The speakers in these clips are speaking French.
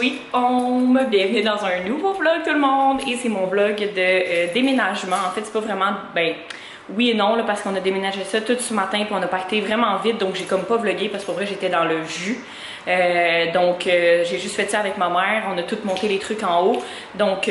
Sweet Home, bienvenue dans un nouveau vlog tout le monde et c'est mon vlog de déménagement. En fait c'est pas vraiment, ben oui et non là, parce qu'on a déménagé ça tout ce matin puis on a parté vraiment vite donc j'ai comme pas vlogué parce que pour vrai j'étais dans le jus. J'ai juste fait ça avec ma mère, on a tout monté les trucs en haut donc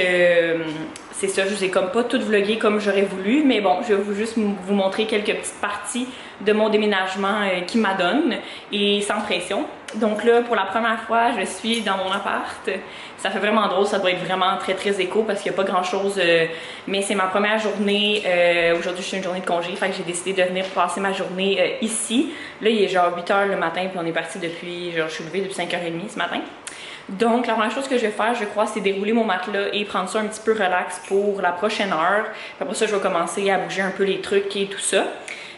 c'est ça, je vous ai comme pas tout vlogué comme j'aurais voulu, mais bon, je vais juste vous montrer quelques petites parties de mon déménagement qui m'adonne et sans pression. Donc là, pour la première fois, je suis dans mon appart. Ça fait vraiment drôle, ça doit être vraiment très éco parce qu'il n'y a pas grand chose, mais c'est ma première journée. Aujourd'hui, c'est une journée de congé, fait que j'ai décidé de venir passer ma journée ici. Là, il est genre 8 h le matin, puis on est parti depuis, genre je suis levée depuis 5 h 30 ce matin. Donc la première chose que je vais faire, je crois, c'est dérouler mon matelas et prendre ça un petit peu relax pour la prochaine heure. Après ça, je vais commencer à bouger un peu les trucs et tout ça.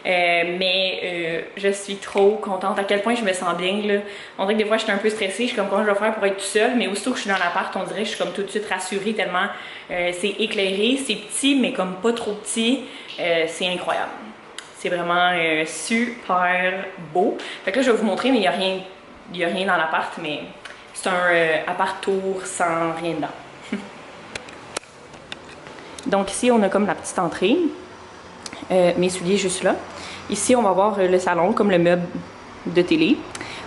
Je suis trop contente. À quel point je me sens bien là. On dirait que des fois, je suis un peu stressée. Je suis comme comment je vais faire pour être tout seul. Mais aussitôt que je suis dans l'appart, on dirait que je suis comme tout de suite rassurée tellement c'est éclairé, c'est petit, mais comme pas trop petit. C'est incroyable. C'est vraiment super beau. Fait que là, je vais vous montrer, mais il n'y a rien dans l'appart, mais c'est un appart tour sans rien dedans. Donc ici, on a comme la petite entrée. Mes souliers juste là. Ici, on va avoir le salon comme le meuble de télé.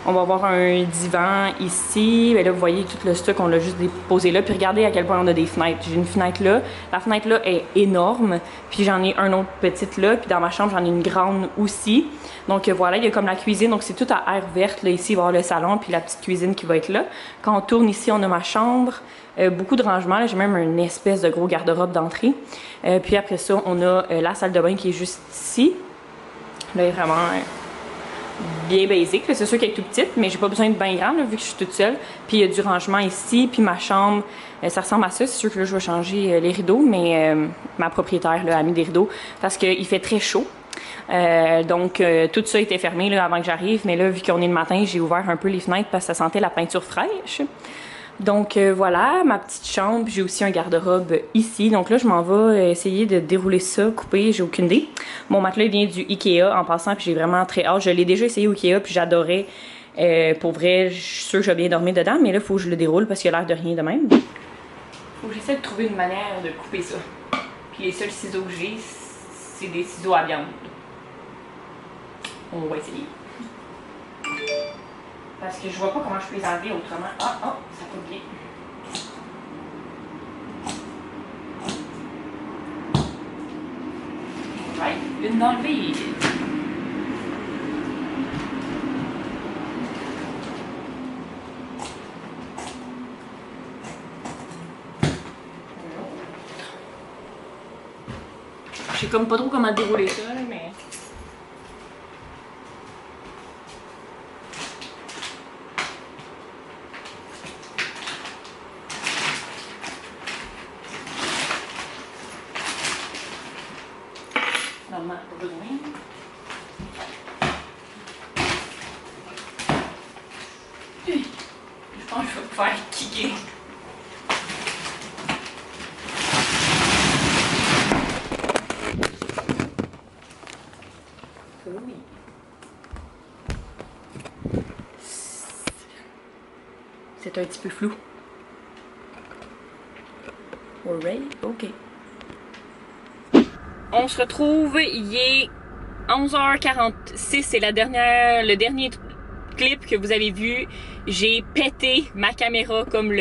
On va avoir un divan ici. Et là, vous voyez tout le stock, on l'a juste déposé là. Puis regardez à quel point on a des fenêtres. J'ai une fenêtre là. La fenêtre là est énorme. Puis j'en ai un autre petite là. Puis dans ma chambre, j'en ai une grande aussi. Donc voilà, il y a comme la cuisine. Donc c'est tout à air verte. Là, ici, il va y avoir le salon. Puis la petite cuisine qui va être là. Quand on tourne ici, on a ma chambre. Beaucoup de rangements. J'ai même une espèce de gros garde-robe d'entrée. Puis après ça, on a la salle de bain qui est juste ici. Là, elle est vraiment bien basique. C'est sûr qu'elle est tout petite, mais j'ai pas besoin de bain grand là, vu que je suis toute seule. Puis il y a du rangement ici. Puis ma chambre, ça ressemble à ça. C'est sûr que là, je vais changer les rideaux, mais ma propriétaire là, a mis des rideaux parce qu'il fait très chaud. Tout ça était fermé là, avant que j'arrive. Mais là, vu qu'on est le matin, j'ai ouvert un peu les fenêtres parce que ça sentait la peinture fraîche. Donc voilà, ma petite chambre, j'ai aussi un garde-robe ici. Donc là, je m'en vais essayer de dérouler ça, couper, j'ai aucune idée. Mon matelas vient du Ikea en passant, puis j'ai vraiment très hâte. Je l'ai déjà essayé au Ikea, puis j'adorais. Pour vrai, je suis sûre que j'ai bien dormi dedans, mais là, il faut que je le déroule parce qu'il a l'air de rien de même. Faut que j'essaie de trouver une manière de couper ça. Puis les seuls ciseaux que j'ai, c'est des ciseaux à viande. On va essayer. Parce que je vois pas comment je peux les enlever autrement. Ah, ça coupe bien. Ouais, une d'enlever. Je sais comme pas trop comment dérouler ça, mais... Normalement, pas besoin. Je pense que je vais me faire kicker. Oui. C'est un petit peu flou. Alright, ok. On se retrouve, il est 11h46, c'est le dernier clip que vous avez vu. J'ai pété ma caméra comme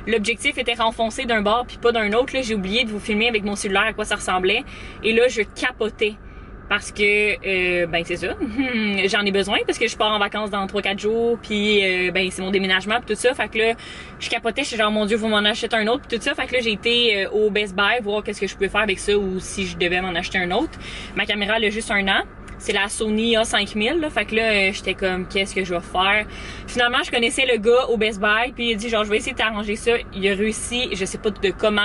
l'objectif était renfoncé d'un bord puis pas d'un autre. J'ai oublié de vous filmer avec mon cellulaire à quoi ça ressemblait. Et là, je capotais. Parce que, ben c'est ça, j'en ai besoin parce que je pars en vacances dans 3-4 jours, puis ben c'est mon déménagement pis tout ça, fait que là, je capotais, j'étais genre mon Dieu, faut m'en acheter un autre pis tout ça, fait que là j'ai été au Best Buy voir qu'est-ce que je pouvais faire avec ça ou si je devais m'en acheter un autre. Ma caméra elle a juste 1 an. C'est la Sony A5000, là, fait que là, j'étais comme, qu'est-ce que je vais faire? Finalement, je connaissais le gars au Best Buy, puis il a dit, genre, je vais essayer de t'arranger ça. Il a réussi, je sais pas de comment,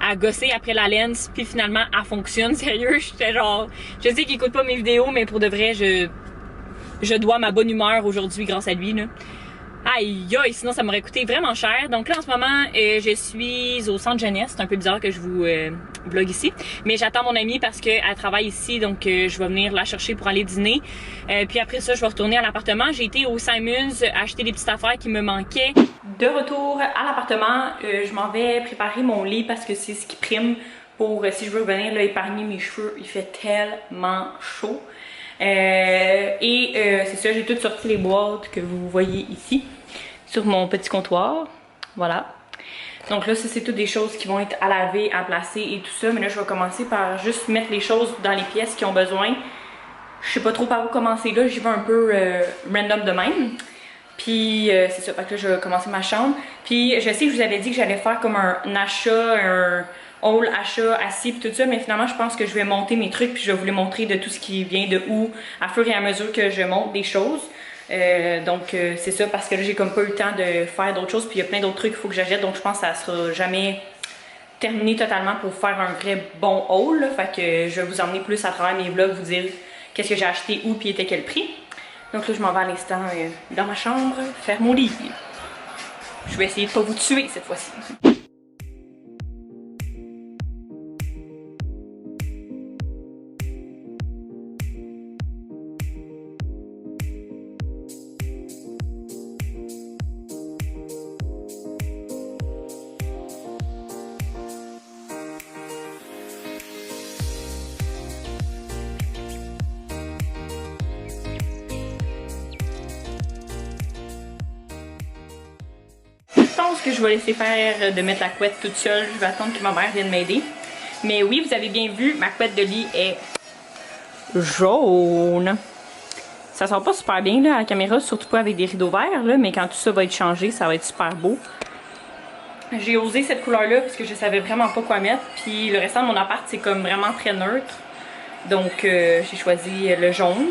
à gosser après la lens, puis finalement, elle fonctionne, sérieux. J'étais genre, je sais qu'il écoute pas mes vidéos, mais pour de vrai, je dois ma bonne humeur aujourd'hui grâce à lui, là. Aïe aïe, sinon ça m'aurait coûté vraiment cher. Donc là en ce moment, je suis au centre jeunesse. C'est un peu bizarre que je vous vlog ici. Mais j'attends mon amie parce qu'elle travaille ici, donc je vais venir la chercher pour aller dîner. Puis après ça, je vais retourner à l'appartement. J'ai été au Simons acheter des petites affaires qui me manquaient. De retour à l'appartement, je m'en vais préparer mon lit parce que c'est ce qui prime pour si je veux venir là, épargner mes cheveux. Il fait tellement chaud. C'est ça, j'ai toutes sorti les boîtes que vous voyez ici sur mon petit comptoir. Voilà. Donc là, ça c'est toutes des choses qui vont être à laver, à placer et tout ça. Mais là, je vais commencer par juste mettre les choses dans les pièces qui ont besoin. Je sais pas trop par où commencer là, j'y vais un peu random de même. Puis c'est ça, fait que là, je vais commencer ma chambre. Puis je sais que je vous avais dit que j'allais faire comme un achat, un haul achat assis puis tout ça, mais finalement je pense que je vais monter mes trucs puis je vais vous les montrer de tout ce qui vient de où à fur et à mesure que je monte des choses. C'est ça, parce que là j'ai comme pas eu le temps de faire d'autres choses puis il y a plein d'autres trucs qu'il faut que j'achète, donc je pense que ça sera jamais terminé totalement pour faire un vrai bon haul là. Fait que je vais vous emmener plus à travers mes vlogs, vous dire qu'est-ce que j'ai acheté où puis était quel prix. Donc là je m'en vais à l'instant dans ma chambre faire mon lit. Je vais essayer de pas vous tuer cette fois-ci. Je pense que je vais laisser faire de mettre la couette toute seule. Je vais attendre que ma mère vienne m'aider. Mais oui, vous avez bien vu, ma couette de lit est jaune. Ça sort pas super bien là, à la caméra, surtout pas avec des rideaux verts, là, mais quand tout ça va être changé, ça va être super beau. J'ai osé cette couleur-là parce que je savais vraiment pas quoi mettre. Puis le restant de mon appart, c'est comme vraiment très neutre. Donc j'ai choisi le jaune.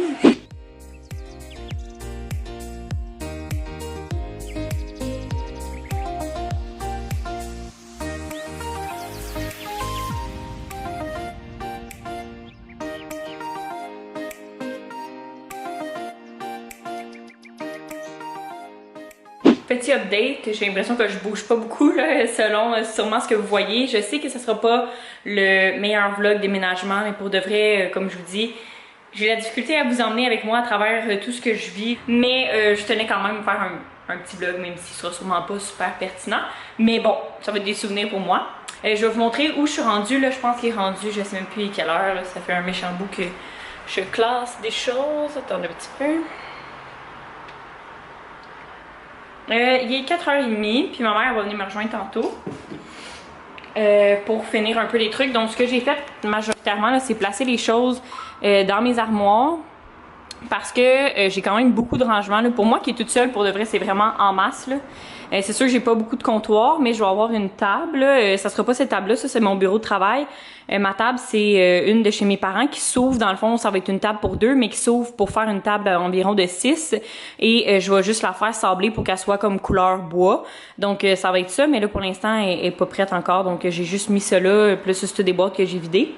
Petit update, j'ai l'impression que je bouge pas beaucoup là, selon sûrement ce que vous voyez. Je sais que ce sera pas le meilleur vlog déménagement, mais pour de vrai, comme je vous dis, j'ai la difficulté à vous emmener avec moi à travers tout ce que je vis. Mais je tenais quand même à faire un petit vlog, même s'il sera sûrement pas super pertinent. Mais bon, ça va être des souvenirs pour moi. Je vais vous montrer où je suis rendue. Là, je pense qu'il est rendu, je sais même plus quelle heure. Là, ça fait un méchant bout que je classe des choses. Attendez un petit peu. Il est 4h30, puis ma mère va venir me rejoindre tantôt pour finir un peu les trucs. Donc ce que j'ai fait majoritairement, c'est placer les choses dans mes armoires parce que j'ai quand même beaucoup de rangements. Là. Pour moi qui est toute seule, pour de vrai, c'est vraiment en masse. C'est sûr que j'ai pas beaucoup de comptoir, mais je vais avoir une table. Ça sera pas cette table-là, ça c'est mon bureau de travail. Ma table, c'est une de chez mes parents qui s'ouvre. Dans le fond, ça va être une table pour deux, mais qui s'ouvre pour faire une table environ de 6. Et je vais juste la faire sabler pour qu'elle soit comme couleur bois. Donc ça va être ça, mais là pour l'instant, elle est pas prête encore. Donc j'ai juste mis ça là, plus c'est des boîtes que j'ai vidées.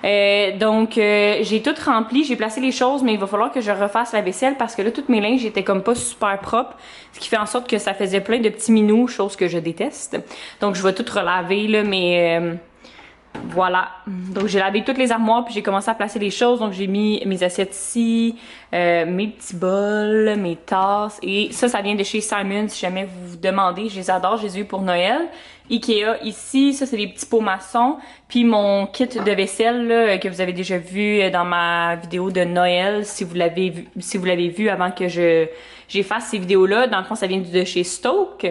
J'ai tout rempli, j'ai placé les choses, mais il va falloir que je refasse la vaisselle parce que là, toutes mes linges étaient comme pas super propres, ce qui fait en sorte que ça faisait plein de petits minous, chose que je déteste. Donc, je vais tout relaver, là, mais voilà. Donc, j'ai lavé toutes les armoires, puis j'ai commencé à placer les choses. Donc, j'ai mis mes assiettes ici, mes petits bols, mes tasses. Et ça vient de chez Simons, si jamais vous vous demandez. Je les adore, je les ai eu pour Noël. Ikea ici, ça c'est des petits pots maçons, puis mon kit de vaisselle là, que vous avez déjà vu dans ma vidéo de Noël, si vous l'avez vu avant que j'efface ces vidéos là. Dans le fond, ça vient de chez Stoke.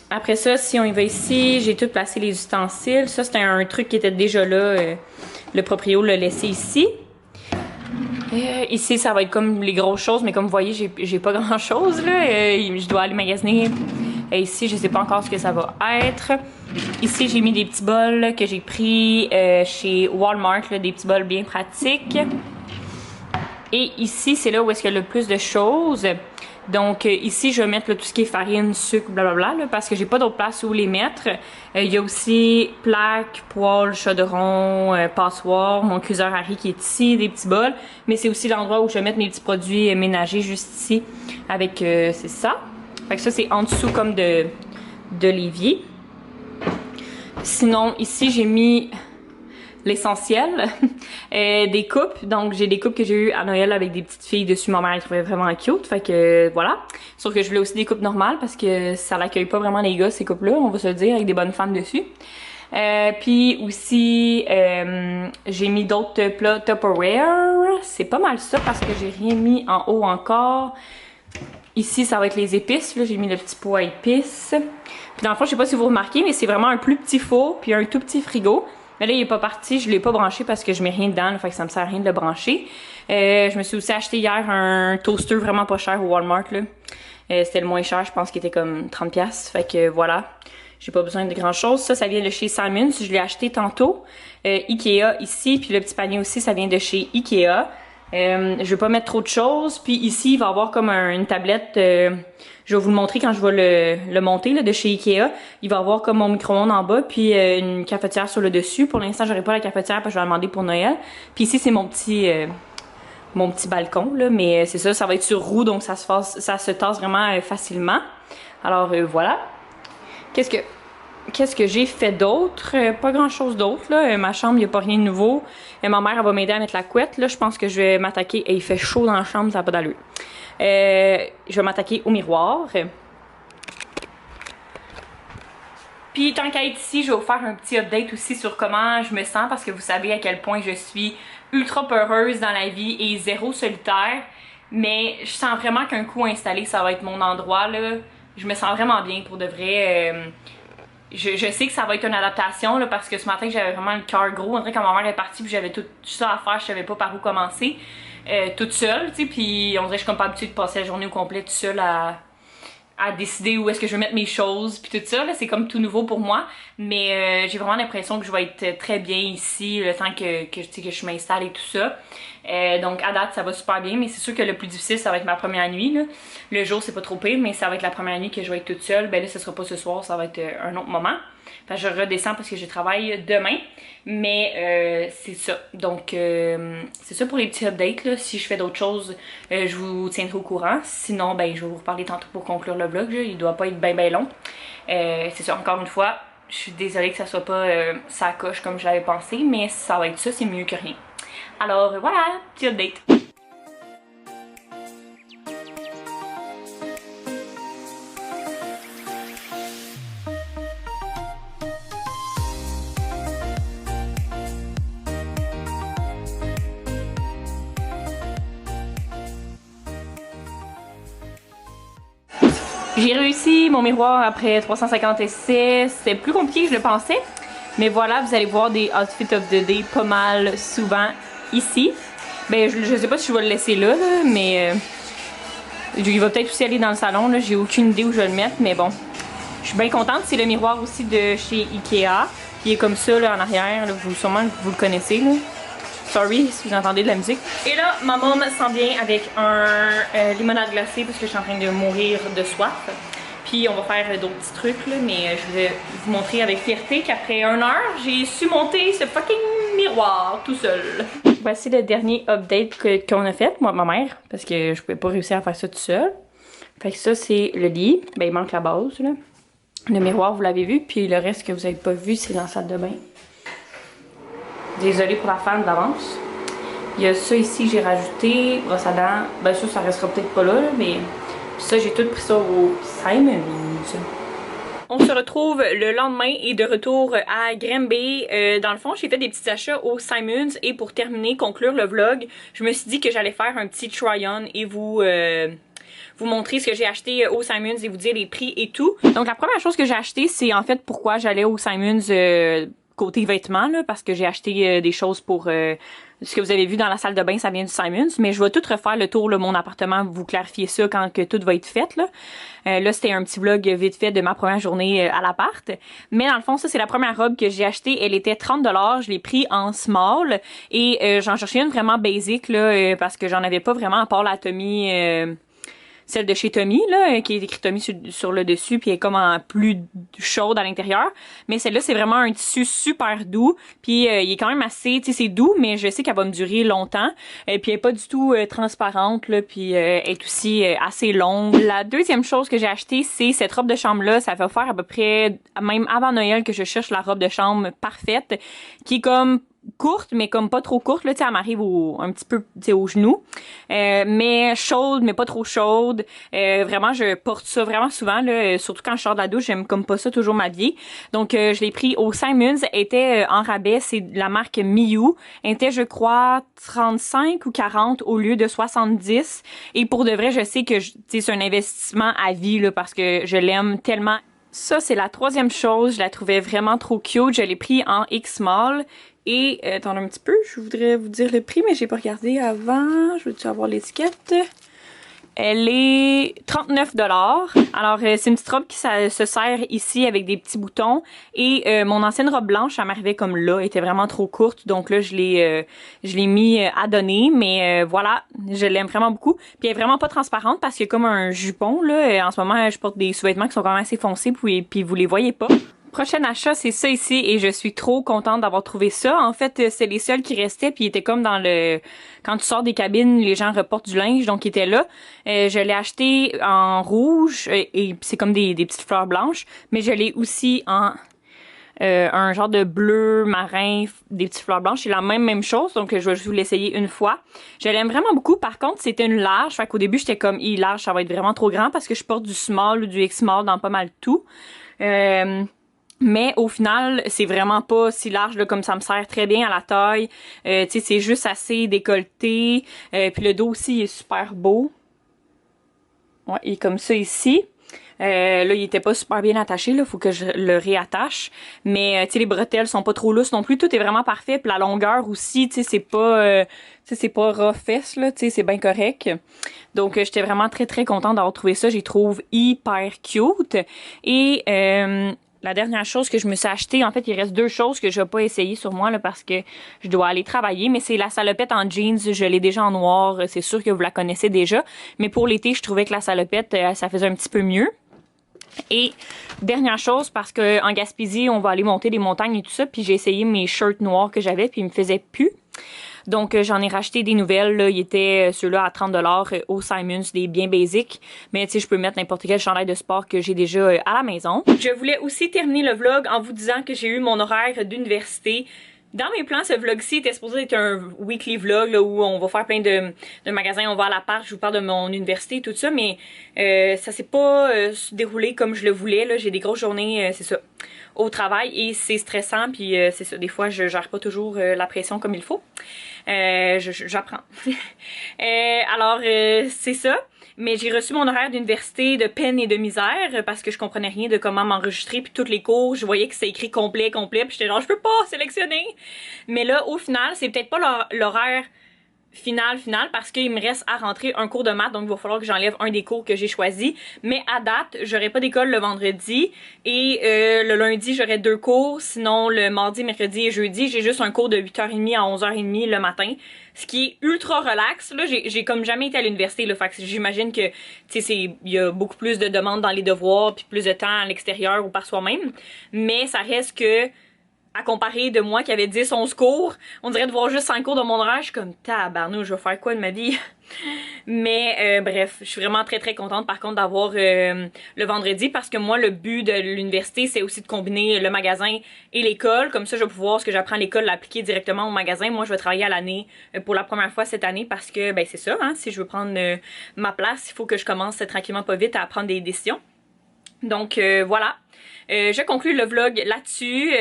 Après ça, si on y va ici, j'ai tout placé les ustensiles. Ça c'était un truc qui était déjà là, le proprio l'a laissé ici. Ici, ça va être comme les grosses choses, mais comme vous voyez, j'ai pas grand chose là. Je dois aller magasiner. Et ici, je sais pas encore ce que ça va être. Ici, j'ai mis des petits bols que j'ai pris chez Walmart, là, des petits bols bien pratiques. Et ici, c'est là où est-ce qu'il y a le plus de choses. Donc ici, je vais mettre là, tout ce qui est farine, sucre, blablabla, là, parce que j'ai pas d'autre place où les mettre. Il y a aussi plaques, poêle, chaudron, passoire, mon cuiseur à riz qui est ici, des petits bols. Mais c'est aussi l'endroit où je vais mettre mes petits produits ménagers juste ici avec, c'est ça. Fait que ça, c'est en dessous comme de l'évier. Sinon, ici, j'ai mis l'essentiel, des coupes. Donc, j'ai des coupes que j'ai eues à Noël avec des petites filles dessus. Ma mère, elle trouvait vraiment cute. Fait que, voilà. Sauf que je voulais aussi des coupes normales parce que ça l'accueille pas vraiment les gars, ces coupes-là, on va se le dire, avec des bonnes femmes dessus. Puis aussi, j'ai mis d'autres plats Tupperware. C'est pas mal ça parce que j'ai rien mis en haut encore. Ici, ça va être les épices. Là, j'ai mis le petit pot à épices. Puis dans le fond, je sais pas si vous remarquez, mais c'est vraiment un plus petit four puis un tout petit frigo. Mais là, il est pas parti, je l'ai pas branché parce que je mets rien dedans, là, fait que ça me sert à rien de le brancher. Je me suis aussi acheté hier un toaster vraiment pas cher au Walmart, là. C'était le moins cher, je pense qu'il était comme 30$. Fait que voilà, j'ai pas besoin de grand chose. Ça vient de chez Simons, je l'ai acheté tantôt. Ikea ici, puis le petit panier aussi, ça vient de chez Ikea. Je vais pas mettre trop de choses. Puis ici, il va y avoir comme une tablette. Je vais vous le montrer quand je vais le monter là, de chez Ikea. Il va y avoir comme mon micro-ondes en bas, puis une cafetière sur le dessus. Pour l'instant, j'aurai pas la cafetière parce que je vais la demander pour Noël. Puis ici, c'est mon petit balcon là, mais c'est ça, ça va être sur roue, donc ça se tasse vraiment facilement. Alors voilà. Qu'est-ce que j'ai fait d'autre? Pas grand chose d'autre là. Ma chambre, il n'y a pas rien de nouveau. Ma mère, elle va m'aider à mettre la couette. Là, je pense que je vais m'attaquer. Et il fait chaud dans la chambre, ça n'a pas d'allure. Je vais m'attaquer au miroir. Puis tant qu'à être ici, je vais vous faire un petit update aussi sur comment je me sens parce que vous savez à quel point je suis ultra peureuse dans la vie et zéro solitaire. Mais je sens vraiment qu'un coup installé, ça va être mon endroit là. Je me sens vraiment bien pour de vrai. Je sais que ça va être une adaptation là, parce que ce matin j'avais vraiment le cœur gros. On dirait que quand ma mère est partie puis j'avais tout ça à faire, je savais pas par où commencer. Toute seule, tu sais, puis on dirait que je suis comme pas habituée de passer la journée au complet toute seule à décider où est-ce que je vais mettre mes choses puis tout ça, là, c'est comme tout nouveau pour moi. Mais j'ai vraiment l'impression que je vais être très bien ici le temps que je m'installe et tout ça. Donc à date ça va super bien, mais c'est sûr que le plus difficile ça va être ma première nuit là. Le jour c'est pas trop pire, mais ça va être la première nuit que je vais être toute seule. Ben là ce sera pas ce soir, ça va être un autre moment. Enfin, je redescends parce que je travaille demain, mais c'est ça. Donc c'est ça pour les petits updates là. Si je fais d'autres choses, je vous tiendrai au courant. Sinon ben je vais vous reparler tantôt pour conclure le vlog là. Il doit pas être bien long. C'est ça, encore une fois, je suis désolée que ça soit pas ça coche comme je l'avais pensé, mais ça va être ça, c'est mieux que rien. Alors voilà, petit update. J'ai réussi mon miroir après 350 essais. C'était plus compliqué que je le pensais. Mais voilà, vous allez voir des outfits of the day pas mal souvent ici. Ben, je sais pas si je vais le laisser là, mais il va peut-être aussi aller dans le salon. J'ai aucune idée où je vais le mettre, mais bon. Je suis bien contente. C'est le miroir aussi de chez Ikea. Qui est comme ça là, en arrière. Là, sûrement vous le connaissez. Là. Sorry si vous entendez de la musique. Et là, ma maman s'en vient avec un limonade glacée parce que je suis en train de mourir de soif. Puis on va faire d'autres petits trucs là, mais je vais vous montrer avec fierté qu'après 1 heure, j'ai su monter ce fucking miroir tout seul. Voici le dernier update qu'on a fait, moi et ma mère, parce que je pouvais pas réussir à faire ça tout seul. Fait que ça, c'est le lit. Ben, il manque la base là. Le miroir, vous l'avez vu, puis le reste que vous avez pas vu, c'est dans la salle de bain. Désolée pour la fan d'avance. Il y a ça ici que j'ai rajouté, brosse à dents. Ben ça restera peut-être pas là, mais ça j'ai tout pris ça au Simons. On se retrouve le lendemain et de retour à Granby. Dans le fond, j'ai fait des petits achats au Simons et pour terminer, conclure le vlog, je me suis dit que j'allais faire un petit try-on et vous montrer ce que j'ai acheté au Simons et vous dire les prix et tout. Donc la première chose que j'ai acheté, c'est en fait pourquoi j'allais au Simons côté vêtements, là, parce que j'ai acheté des choses pour ce que vous avez vu dans la salle de bain, ça vient du Simons, mais je vais tout refaire le tour de mon appartement, vous clarifier ça quand que tout va être fait. Là, c'était un petit vlog vite fait de ma première journée à l'appart. Mais dans le fond, ça c'est la première robe que j'ai achetée. Elle était 30$, je l'ai pris en small et j'en cherchais une vraiment basic là, parce que j'en avais pas vraiment à part la Tommy celle de chez Tommy, là, qui est écrit Tommy sur le dessus, puis elle est comme en plus chaude à l'intérieur. Mais celle-là, c'est vraiment un tissu super doux, puis il est quand même assez, tu sais, c'est doux, mais je sais qu'elle va me durer longtemps. Puis elle est pas du tout transparente, là, puis elle est aussi assez longue. La deuxième chose que j'ai achetée, c'est cette robe de chambre-là. Ça va faire à peu près, même avant Noël, que je cherche la robe de chambre parfaite, qui est comme courte, mais comme pas trop courte, là, tu sais, elle m'arrive un petit peu, tu sais, au genou. Mais chaude, mais pas trop chaude. Vraiment, je porte ça vraiment souvent, là, surtout quand je sors de la douche, j'aime comme pas ça toujours m'habiller. Donc, je l'ai pris au Simons, elle était en rabais, c'est de la marque Miu. Elle était, je crois, 35 ou 40 au lieu de 70. Et pour de vrai, je sais que, tu sais, c'est un investissement à vie, là, parce que je l'aime tellement. Ça, c'est la troisième chose. Je la trouvais vraiment trop cute. Je l'ai pris en X-Small. Et, attendez un petit peu, je voudrais vous dire le prix, mais j'ai pas regardé avant. Je veux-tu avoir l'étiquette? Elle est 39$. Alors, c'est une petite robe qui se serre ici avec des petits boutons. Et mon ancienne robe blanche, elle m'arrivait comme là. Elle était vraiment trop courte. Donc là, je l'ai mis à donner. Mais voilà, je l'aime vraiment beaucoup. Puis elle est vraiment pas transparente parce qu'il y a comme un jupon, là. En ce moment, je porte des sous-vêtements qui sont quand même assez foncés. Puis vous les voyez pas. Prochain achat, c'est ça ici et je suis trop contente d'avoir trouvé ça. En fait, c'est les seuls qui restaient puis ils étaient comme dans le... Quand tu sors des cabines, les gens reportent du linge, donc ils étaient là. Je l'ai acheté en rouge et c'est comme des petites fleurs blanches, mais je l'ai aussi en un genre de bleu marin, des petites fleurs blanches. C'est la même chose, donc je vais juste vous l'essayer une fois. Je l'aime vraiment beaucoup. Par contre, c'était une large, fait qu'au début, j'étais comme, large, ça va être vraiment trop grand parce que je porte du small ou du X-small dans pas mal tout. Mais au final, c'est vraiment pas si large là, comme ça me sert très bien à la taille. Tu sais, c'est juste assez décolleté. Puis le dos aussi, il est super beau. Ouais, il est comme ça ici. Là, il était pas super bien attaché, là, faut que je le réattache. Mais tu sais, les bretelles sont pas trop lousses non plus, tout est vraiment parfait. Puis la longueur aussi, tu sais, c'est pas rough-fesse, là, tu sais, c'est bien correct. Donc j'étais vraiment très contente d'avoir trouvé ça, j'y trouve hyper cute. Et la dernière chose que je me suis achetée, en fait, il reste deux choses que je vais pas essayer sur moi là parce que je dois aller travailler, mais c'est la salopette en jeans, je l'ai déjà en noir, c'est sûr que vous la connaissez déjà, mais pour l'été, je trouvais que la salopette, ça faisait un petit peu mieux. Et dernière chose, parce que en Gaspésie, on va aller monter des montagnes et tout ça, puis j'ai essayé mes shirts noirs que j'avais, puis ils me faisaient plus. Donc, j'en ai racheté des nouvelles. Là. Ils étaient ceux-là à 30$ au Simons, des bien basiques. Mais tu sais, je peux mettre n'importe quel chandail de sport que j'ai déjà à la maison. Je voulais aussi terminer le vlog en vous disant que j'ai eu mon horaire d'université. Dans mes plans, ce vlog-ci était supposé être un weekly vlog là, où on va faire plein de magasins, on va à la part, je vous parle de mon université, tout ça, mais ça s'est pas déroulé comme je le voulais. J'ai des grosses journées, c'est ça, au travail et c'est stressant, puis c'est ça, des fois je gère pas toujours la pression comme il faut. J'apprends. Alors, c'est ça. Mais j'ai reçu mon horaire d'université de peine et de misère parce que je comprenais rien de comment m'enregistrer puis toutes les cours, je voyais que c'était écrit complet puis j'étais genre je peux pas sélectionner. Mais là au final, c'est peut-être pas l'horaire final parce qu'il me reste à rentrer un cours de maths, donc il va falloir que j'enlève un des cours que j'ai choisi. Mais à date, j'aurai pas d'école le vendredi et le lundi, j'aurai 2 cours. Sinon, le mardi, mercredi et jeudi, j'ai juste un cours de 8h30 à 11h30 le matin. Ce qui est ultra relax. Là, j'ai comme jamais été à l'université, là, fait que j'imagine que, tu sais, il y a beaucoup plus de demandes dans les devoirs puis plus de temps à l'extérieur ou par soi-même. Mais ça reste que à comparer de moi qui avait 10-11 cours, on dirait de voir juste 5 cours de mon horaire, je suis comme tabarnou, je vais faire quoi de ma vie? Mais bref, je suis vraiment très contente par contre d'avoir le vendredi parce que moi le but de l'université c'est aussi de combiner le magasin et l'école, comme ça je vais pouvoir ce que j'apprends à l'école l'appliquer directement au magasin. Moi je vais travailler à l'année pour la première fois cette année parce que ben c'est ça, hein, si je veux prendre ma place, il faut que je commence tranquillement pas vite à prendre des décisions. Donc voilà, je conclue le vlog là-dessus.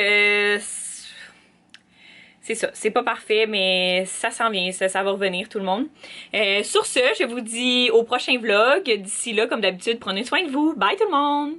C'est ça, c'est pas parfait, mais ça s'en vient, ça va revenir tout le monde. Sur ce, je vous dis au prochain vlog. D'ici là, comme d'habitude, prenez soin de vous. Bye tout le monde!